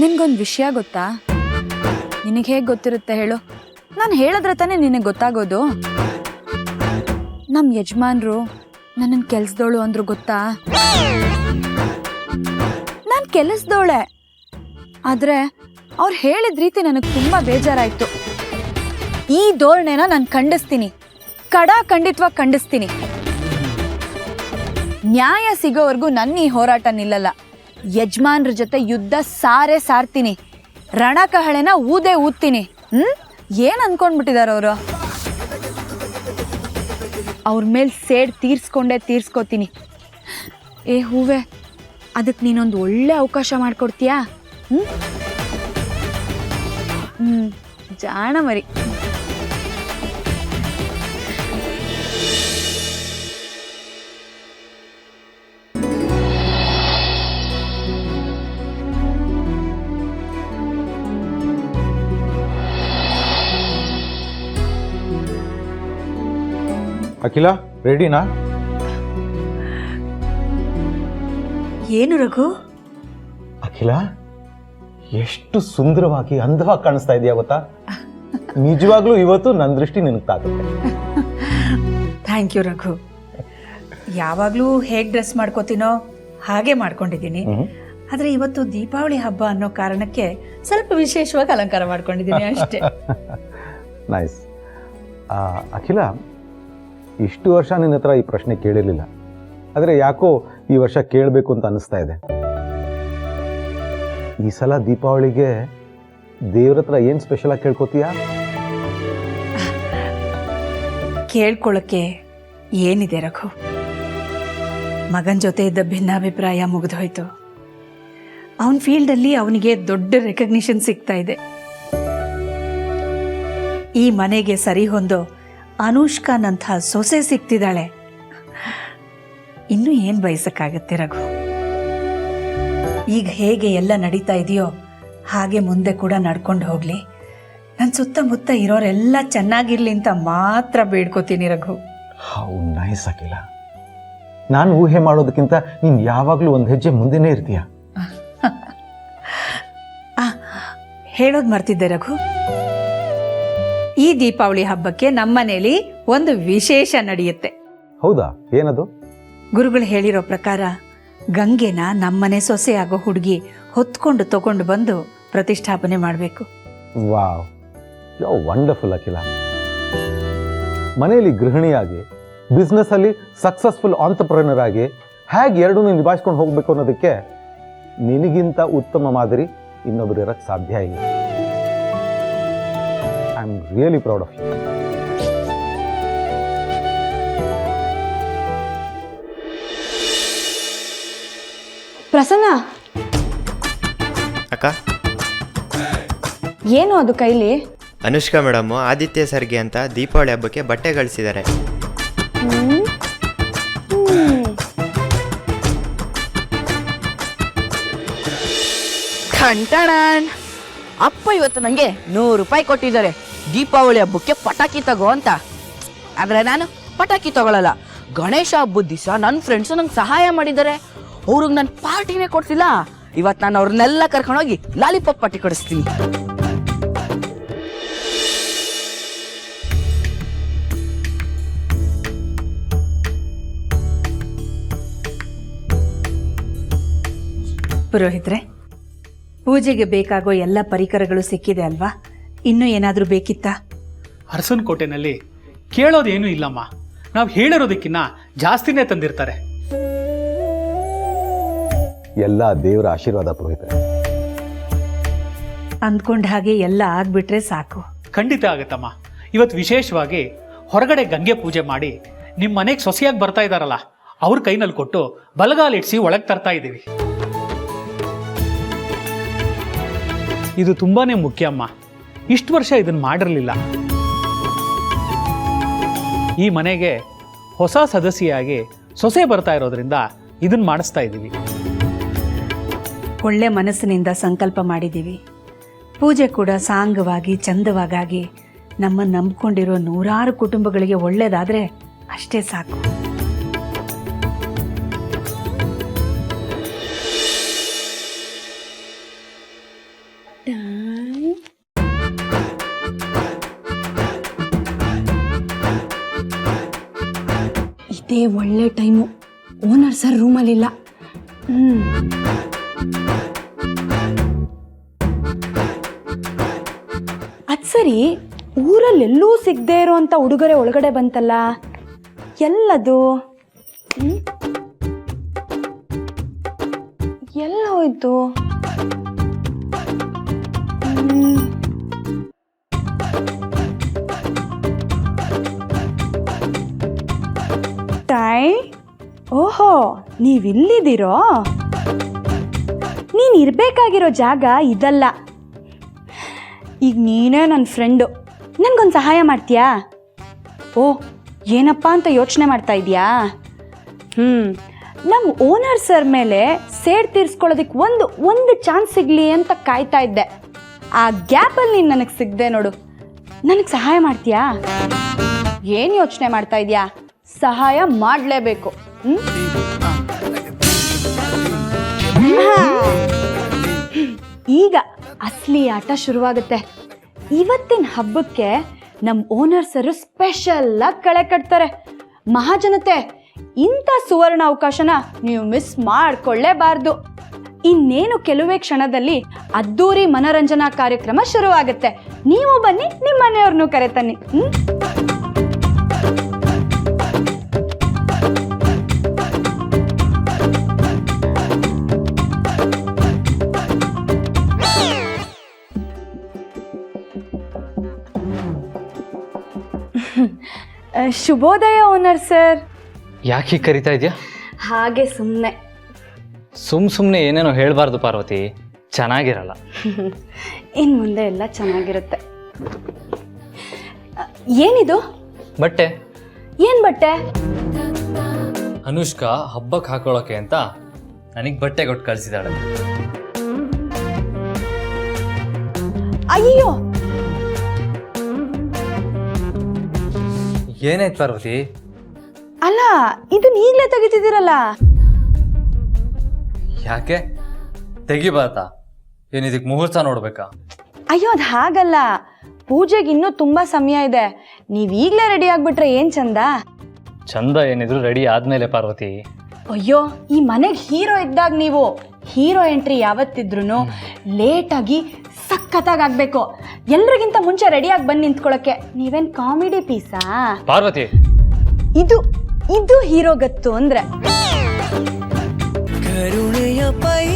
ನಿನ್ಗೊಂದು ವಿಷಯ ಗೊತ್ತಾ? ನಿನಗೆ ಹೇಗೆ ಗೊತ್ತಿರುತ್ತೆ ಹೇಳು? ನಾನು ಹೇಳಿದ್ರೆ ತಾನೇ ನಿನಗೆ ಗೊತ್ತಾಗೋದು. ನಮ್ಮ ಯಜಮಾನ್ರು ನನ್ನನ್ನು ಕೆಲ್ಸದವಳು ಅಂದ್ರು ಗೊತ್ತಾ? ನಾನು ಕೆಲಸದವಳೆ, ಆದರೆ ಅವ್ರು ಹೇಳಿದ ರೀತಿ ನನಗೆ ತುಂಬ ಬೇಜಾರಾಯಿತು. ಈ ಧೋರಣೆನ ನಾನು ಖಂಡಿಸ್ತೀನಿ, ಖಂಡಿತವಾಗಿ ಖಂಡಿಸ್ತೀನಿ. ನ್ಯಾಯ ಸಿಗೋವರೆಗೂ ನನ್ನ ಈ ಹೋರಾಟ ನಿಲ್ಲಲ್ಲ. ಯಜಮಾನ್ರ ಜೊತೆ ಯುದ್ಧ ಸಾರ್ತೀನಿ, ರಣಕಹಳೆನ ಊದ್ತೀನಿ. ಏನ್ ಅನ್ಕೊಂಡ್ಬಿಟ್ಟಿದಾರ ಅವರು? ಅವ್ರ ಮೇಲೆ ಸೇಡ್ ತೀರ್ಸ್ಕೋತೀನಿ. ಏ ಹೂವೆ, ಅದಕ್ಕೆ ನೀನೊಂದು ಒಳ್ಳೆ ಅವಕಾಶ ಮಾಡಿಕೊಡ್ತೀಯಾ? ಜಾಣ ಮರಿ. ಅಖಿಲ, ರೆಡಿನಾ? ಏನು ರಘು? ಅಖಿಲ, ಎಷ್ಟು ಸುಂದರವಾಗಿ ಅಂದವಾಗಿ ಕಾಣಿಸ್ತಾ ಇದೆಯಾ ಗೊತ್ತಾ? ನಿಜವಾಗ್ಲೂ ಇವತ್ತು ನನ್ನ ದೃಷ್ಟಿ ನಿನಗೆ ತಾಗುತ್ತೆ. Thank you Raghu. ಯಾವಾಗಲೂ ಹೇಗೆ ಡ್ರೆಸ್ ಮಾಡ್ಕೋತೀನೋ ಹಾಗೆ ಮಾಡ್ಕೊಂಡಿದ್ದೀನಿ. ಆದರೆ ಇವತ್ತು ದೀಪಾವಳಿ ಹಬ್ಬ ಅನ್ನೋ ಕಾರಣಕ್ಕೆ ಸ್ವಲ್ಪ ವಿಶೇಷವಾಗಿ ಅಲಂಕಾರ ಮಾಡ್ಕೊಂಡಿದ್ದೀನಿ ಅಷ್ಟೇ. ನೈಸ್. ಅಖಿಲ, ಇಷ್ಟು ವರ್ಷ ನಿನ್ನ ಹತ್ರ ಈ ಪ್ರಶ್ನೆ ಕೇಳಿರಲಿಲ್ಲ, ಆದರೆ ಯಾಕೋ ಈ ವರ್ಷ ಕೇಳಬೇಕು ಅಂತ ಅನ್ನಿಸ್ತಾ ಇದೆ. ಈ ಸಲ ದೀಪಾವಳಿಗೆ ದೇವ್ರ ಹತ್ರ ಏನು ಸ್ಪೆಷಲಾಗಿ ಕೇಳ್ಕೊತೀಯಾ? ಕೇಳ್ಕೊಳ್ಳೋಕ್ಕೆ ಏನಿದೆ ರಘು? ಮಗನ ಜೊತೆ ಇದ್ದ ಭಿನ್ನಾಭಿಪ್ರಾಯ ಮುಗಿದೋಯ್ತು. ಅವನ ಫೀಲ್ಡಲ್ಲಿ ಅವನಿಗೆ ದೊಡ್ಡ ರೆಕಗ್ನಿಷನ್ ಸಿಗ್ತಾ ಇದೆ. ಈ ಮನೆಗೆ ಸರಿ ಹೊಂದೋ ಅನುಷ್ಕಾನಂಥ ಸೊಸೆ ಸಿಗ್ತಿದ್ದಾಳೆ. ಇನ್ನೂ ಏನು ಬಯಸಕ್ಕಾಗತ್ತೆ ರಘು? ಈಗ ಹೇಗೆ ಎಲ್ಲ ನಡೀತಾ ಇದೆಯೋ ಹಾಗೆ ಮುಂದೆ ಕೂಡ ನಡ್ಕೊಂಡು ಹೋಗ್ಲಿ. ನನ್ನ ಸುತ್ತಮುತ್ತ ಇರೋರೆಲ್ಲ ಚೆನ್ನಾಗಿರ್ಲಿ ಅಂತ ಮಾತ್ರ ಬೇಡ್ಕೋತೀನಿ ರಘು. ಹೌ ನೈಸ್ ಅಖಿಲ. ನಾನು ಊಹೆ ಮಾಡೋದಕ್ಕಿಂತ ನೀನು ಯಾವಾಗಲೂ ಒಂದು ಹೆಜ್ಜೆ ಮುಂದೆನೇ ಇರ್ತೀಯ. ಹೇಳೋದು ಮರ್ತಿದ್ದೆ ರಘು, ಈ ದೀಪಾವಳಿ ಹಬ್ಬಕ್ಕೆ ನಮ್ಮನೇಲಿ ಒಂದು ವಿಶೇಷ ನಡೆಯುತ್ತೆ. ಹೌದಾ? ಏನದು? ಗುರುಗಳು ಹೇಳಿರೋ ಪ್ರಕಾರ ಗಂಗೆನ ನಮ್ಮನೆ ಸೊಸೆ ಆಗೋ ಹುಡುಗಿ ಹೊತ್ಕೊಂಡು ತಗೊಂಡು ಬಂದು ಪ್ರತಿಷ್ಠಾಪನೆ ಮಾಡಬೇಕು. ವಾವ್, ಯೋ ವಂಡರ್ಫುಲ್ ಅಖಿಲ. ಮನೆಯಲ್ಲಿ ಗೃಹಿಣಿಯಾಗಿ, ಬಿಸ್ನೆಸ್ಸಲ್ಲಿ ಸಕ್ಸಸ್ಫುಲ್ ಆಂಟ್ರಪ್ರೆನರ್ ಆಗಿ ಹೇಗೆ ಎರಡನ್ನೂ ನಿಭಾಯಿಸ್ಕೊಂಡು ಹೋಗಬೇಕು ಅನ್ನೋದಕ್ಕೆ ನಿನಗಿಂತ ಉತ್ತಮ ಮಾದರಿ ಇನ್ನೊಬ್ಬರು ಇರೋಕ್ಕೆ ಸಾಧ್ಯ ಇಲ್ಲ. I am really proud of you. Prasanna, ಅಕ್ಕ, ಏನು ಅದು ಕೈಲಿ? ಅನುಷ್ಕಾ ಮೇಡಮ್ ಆದಿತ್ಯ ಸರ್ಗೆ ಅಂತ ದೀಪಾವಳಿ ಹಬ್ಬಕ್ಕೆ ಬಟ್ಟೆ ಕಳಿಸಿದ್ದಾರೆ. ಖಂಟಣನ್ ಅಪ್ಪ ಇವತ್ತು ನನಗೆ 100 ರೂಪಾಯಿ ಕೊಟ್ಟಿದ್ದಾರೆ ದೀಪಾವಳಿ ಹಬ್ಬಕ್ಕೆ ಪಟಾಕಿ ತಗೋ ಅಂತ. ಆದರೆ ನಾನು ಪಟಾಕಿ ತಗೊಳ್ಳಲ್ಲ. ಗಣೇಶ ಹಬ್ಬದ ದಿವಸ ನನ್ನ ಫ್ರೆಂಡ್ಸು ನಂಗೆ ಸಹಾಯ ಮಾಡಿದ್ದಾರೆ. ಅವ್ರಿಗೆ ನಾನು ಪಾರ್ಟಿನೇ ಕೊಡ್ತಿಲ್ಲ. ಇವತ್ತು ನಾನು ಅವ್ರನ್ನೆಲ್ಲ ಕರ್ಕೊಂಡೋಗಿ ಲಾಲಿಪಾಪ್ ಪಾರ್ಟಿ ಕೊಡಿಸ್ತೀನಿ. ಪುರೋಹಿತ್ರೆ, ಪೂಜೆಗೆ ಬೇಕಾಗೋ ಎಲ್ಲ ಪರಿಕರಗಳು ಸಿಕ್ಕಿದೆ ಅಲ್ವಾ? ಇನ್ನೂ ಏನಾದರೂ ಬೇಕಿತ್ತಾ? ಅರಸನಕೋಟೆನಲ್ಲಿ ಕೇಳೋದೇನೂ ಇಲ್ಲಮ್ಮ. ನಾವು ಹೇಳಿರೋದಕ್ಕಿಂತ ಜಾಸ್ತಿನೇ ತಂದಿರ್ತಾರೆ. ಎಲ್ಲ ದೇವರ ಆಶೀರ್ವಾದ ಪುರೋಹಿತರೆ. ಅಂದ್ಕೊಂಡ ಹಾಗೆ ಎಲ್ಲ ಆಗ್ಬಿಟ್ರೆ ಸಾಕು. ಖಂಡಿತ ಆಗತ್ತಮ್ಮ. ಇವತ್ತು ವಿಶೇಷವಾಗಿ ಹೊರಗಡೆ ಗಂಗೆ ಪೂಜೆ ಮಾಡಿ ನಿಮ್ಮ ಮನೆಗೆ ಸೊಸೆಯಾಗಿ ಬರ್ತಾ ಇದ್ದಾರಲ್ಲ, ಅವ್ರ ಕೈನಲ್ಲಿ ಕೊಟ್ಟು ಬಲಗಾಲಿಡ್ಸಿ ಒಳಗೆ ತರ್ತಾ ಇದ್ದೀವಿ. ಇದು ತುಂಬಾನೇ ಮುಖ್ಯ ಅಮ್ಮ. ಇಷ್ಟು ವರ್ಷ ಇದನ್ನು ಮಾಡಿರಲಿಲ್ಲ. ಈ ಮನೆಗೆ ಹೊಸ ಸದಸ್ಯೆಯಾಗಿ ಸೊಸೆ ಬರ್ತಾ ಇರೋದ್ರಿಂದ ಇದನ್ನ ಮಾಡಿಸ್ತಾ ಇದ್ದೀವಿ. ಒಳ್ಳೆ ಮನಸ್ಸಿನಿಂದ ಸಂಕಲ್ಪ ಮಾಡಿದ್ದೀವಿ. ಪೂಜೆ ಕೂಡ ಸಾಂಗವಾಗಿ ಚಂದವಾಗಿ ನಮ್ಮನ್ನು ನಂಬಿಕೊಂಡಿರೋ 100 ಕುಟುಂಬಗಳಿಗೆ ಒಳ್ಳೇದಾದರೆ ಅಷ್ಟೇ ಸಾಕು. ಇದೇ ಒಳ್ಳೆ ಟೈಮು. Owner sir ರೂಮಲ್ಲಿಲ್ಲ. ಅದ್ ಸರಿ, ಊರಲ್ಲೆಲ್ಲೂ ಸಿಗದೆ ಇರೋಂಥ ಉಡುಗೊರೆ ಒಳಗಡೆ ಬಂತಲ್ಲ, ಎಲ್ಲದು? ಎಲ್ಲ ಹೋಯ್ತು? ಓಹೋ, ನೀವಿಲ್ಲಿದ್ದೀರೋ? ನೀನ್ ಇರ್ಬೇಕಾಗಿರೋ ಜಾಗ ಇದಲ್ಲ. ಈಗ ನೀನೇ ನನ್ನ ಫ್ರೆಂಡು, ನನ್ಗೊಂದು ಸಹಾಯ ಮಾಡ್ತೀಯಾ? ಓ, ಏನಪ್ಪ ಅಂತ ಯೋಚನೆ ಮಾಡ್ತಾ ಇದೀಯಾ? ನಮ್ಮ ಓನರ್ ಸರ್ ಮೇಲೆ ಸೇಡ್ ತೀರ್ಸ್ಕೊಳ್ಳೋದಕ್ಕೆ ಒಂದು ಚಾನ್ಸ್ ಸಿಗ್ಲಿ ಅಂತ ಕಾಯ್ತಾ ಇದ್ದೆ. ಆ ಗ್ಯಾಪಲ್ಲಿ ನೀನು ನನಗೆ ಸಿಗದೆ ನೋಡು. ನನಗೆ ಸಹಾಯ ಮಾಡ್ತೀಯಾ? ಏನು ಯೋಚನೆ ಮಾಡ್ತಾ ಇದೀಯಾ? ಸಹಾಯ ಮಾಡಲೇಬೇಕು. ಈಗ ಅಸಲಿ ಆಟ ಶುರುವಾಗುತ್ತೆ. ಇವತ್ತಿನ ಹಬ್ಬಕ್ಕೆ ನಮ್ಮ ಓನರ್ ಸರ್ ಸ್ಪೆಷಲ್ ಆಗಿ ಕಳೆ ಕಟ್ತಾರೆ. ಮಹಾಜನತೆ, ಇಂಥ ಸುವರ್ಣ ಅವಕಾಶನ ನೀವು ಮಿಸ್ ಮಾಡ್ಕೊಳ್ಳೇಬಾರ್ದು. ಇನ್ನೇನು ಕೆಲವೇ ಕ್ಷಣದಲ್ಲಿ ಅದ್ದೂರಿ ಮನರಂಜನಾ ಕಾರ್ಯಕ್ರಮ ಶುರುವಾಗುತ್ತೆ. ನೀವು ಬನ್ನಿ, ನಿಮ್ಮ ಮನೆಯವ್ರನ್ನೂ ಕರೆತನ್ನಿ. ಶುಭೋದಯ ಓನರ್ ಸರ್. ಯಾಕೆ ಕರಿತಾ ಇದೆಯಾ? ಹಾಗೆ ಸುಮ್ಮನೆ. ಸುಮ್ಮನೆ ಏನೇನೋ ಹೇಳಬಾರ್ದು ಪಾರ್ವತಿ, ಚೆನ್ನಾಗಿರಲ್ಲ. ಇನ್ನು ಮುಂದೆ ಎಲ್ಲ ಚೆನ್ನಾಗಿರುತ್ತೆ. ಏನಿದು? ಬಟ್ಟೆ. ಏನು ಬಟ್ಟೆ? ಅನುಷ್ಕಾ ಹಬ್ಬಕ್ಕೆ ಹಾಕೊಳ್ಳೋಕೆ ಅಂತ ನನಗೆ ಬಟ್ಟೆ ಕೊಟ್ಟು ಕಳಿಸಿದಾಳೆ. ಅಯ್ಯೋ, ಏನಾಯ್ತು ಪಾರ್ವತಿ? ಅಲ್ಲ, ಇದನ್ನ ಈಗಲೇ ತೆಗಿತಿದ್ದೀರಲ್ಲ? ಯಾಕೆ ತೆಗಿಬಾರ್ದಾ? ಏನಿದಕ್ಕೆ ಮುಹೂರ್ತ ನೋಡ್ಬೇಕಾ? ಅಯ್ಯೋ, ಅದು ಹಾಗಲ್ಲ. ಪೂಜೆಗೆ ಇನ್ನೂ ತುಂಬ ಸಮಯ ಇದೆ. ನೀವು ಈಗಲೇ ರೆಡಿ ಆಗಿಬಿಟ್ರೆ ಏನು ಚಂದ. ಚಂದ ಏನಿದ್ರು ರೆಡಿ ಆದ್ಮೇಲೆ ಪಾರ್ವತಿ. ಅಯ್ಯೋ, ಈ ಮನೆಗೆ ಹೀರೋ ಇದ್ದಾಗ ನೀವು ಹೀರೋ ಎಂಟ್ರಿ ಯಾವತ್ತಿದ್ರು ಲೇಟಾಗಿ ಸಖತ್ತಾಗಿ ಆಗ್ಬೇಕು. ಎಲ್ರಿಗಿಂತ ಮುಂಚೆ ರೆಡಿಯಾಗಿ ಬಂದು ನಿಂತ್ಕೊಳ್ಳೋಕ್ಕೆ ನೀವೇನು ಕಾಮಿಡಿ ಪೀಸಾ ಪಾರ್ವತಿ? ಇದು ಹೀರೋ ಗತ್ತು ಅಂದ್ರೆ. ಕರುಣೆಯ ಪೈ